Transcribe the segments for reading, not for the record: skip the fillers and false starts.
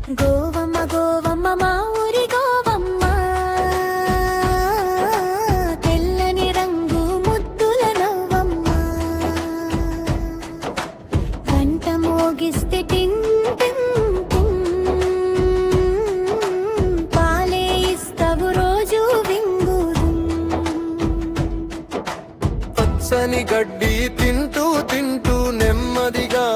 గోవమ్మ గోవమ్మ మా ఊరి గోవమ్మ, తెల్లని రంగు ముద్దుల నవ్వమ్మ. గంట మోగిస్తే టింగ్ టింగ్ టింగ్, పాలే ఇస్తావు రోజు వింగురు. పచ్చని గడ్డి తింటూ తింటూ నెమ్మదిగా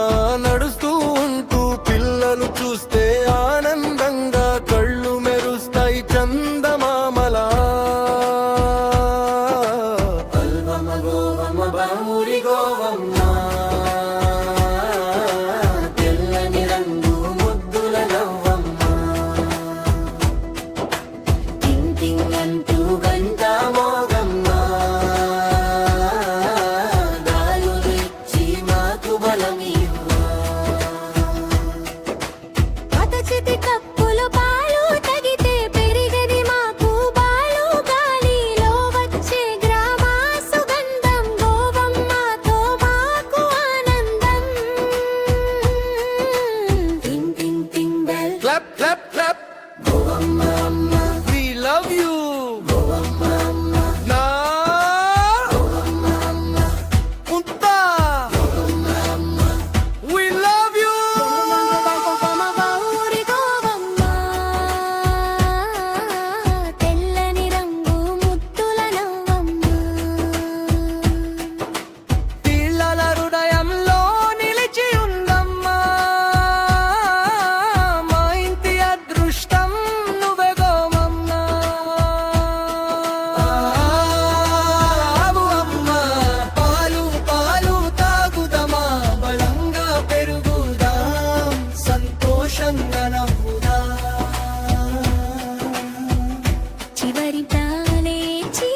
నడుస్తూ ఉంటూ పిల్లలు చూస్తే ఆనందంగా కళ్ళు మెరుస్తాయి చందమామలా. అల్వమ్మ గోవమ్మ బామురి గోవమ్మ, తెల్లని రంగు ముద్దుల నవ్వమ్మ. టింగ్ టింగ్ అంటూ గంట మోగమ్మ, గాలులు ఇచ్చి మాకు బలమివ్వ. పాత చేతి కప్పులు పాలు తగితే పెరిగది మాకు బాలు. గాలిలో వచ్చే గ్రామ సుగంధం, గోవమ్మతో మాకు ఆనందం. టింగ్ టింగ్ టింగ్ బెల్, క్లాప్ క్లాప్ క్లాప్, గోవమ్మ అమ్మ, we love you. గోవమ్మ అమ్మ, నా గోవమ్మ అమ్మ, పుత్తా, we love you. గోవమ్మ మా ఊరి గోవమ్మ, తెల్లని రంగు ముద్దుల నవ్వమ్మ. పిల్లల హృదయంలో నిలిచి ఉందమ్మా, మా ఇంటి అదృష్టం నువ్వే గోవమ్మ. ఆవు అమ్మ, పాలు పాలు తాగుదమా, బలంగా పెరుగుదాం, సంతోషంగా నవ్వుదాం. చివరి తాలేచి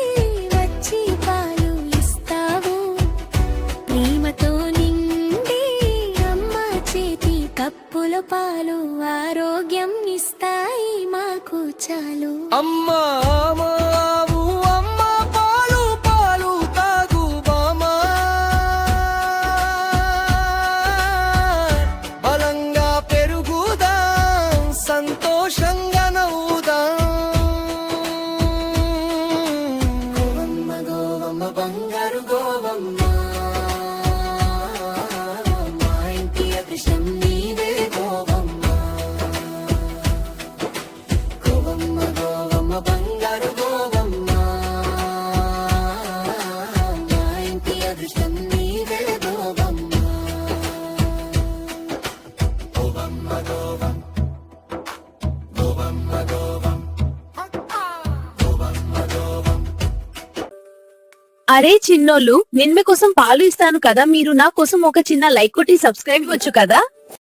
వచ్చి పాలు ఇస్తావు, ప్రేమతో నిండి అమ్మ చేతి కప్పుల పాలు ఆరోగ్యం ఇస్తాయి మాకు చాలు. అమ్మా మావు అమ్మ, పాలు పాలు తాగు బామా, బలంగా పెరుగుదాం, సంతోషంగా నవ్వుదాం. గోవమ్మ గోవమ్మ బంగారు గోవమ్మ, మా ఇంటి అదృష్టం నీవే గోవమ్మ. గోవమ్మ గోవమ్మ బంగారు గోవమ్మ, మా ఇంటి అదృష్టం నీవే గోవమ్మ. గోవమ్మ గోవం, గోవమ్మ గోవం, గోవమ్మ గోవం. అరే చిన్నోళ్ళు, నేను మీకోసం పాలు ఇస్తాను కదా, మీరు నా కోసం ఒక చిన్న లైక్ కొట్టి సబ్స్క్రైబ్ ఇవ్వచ్చు కదా.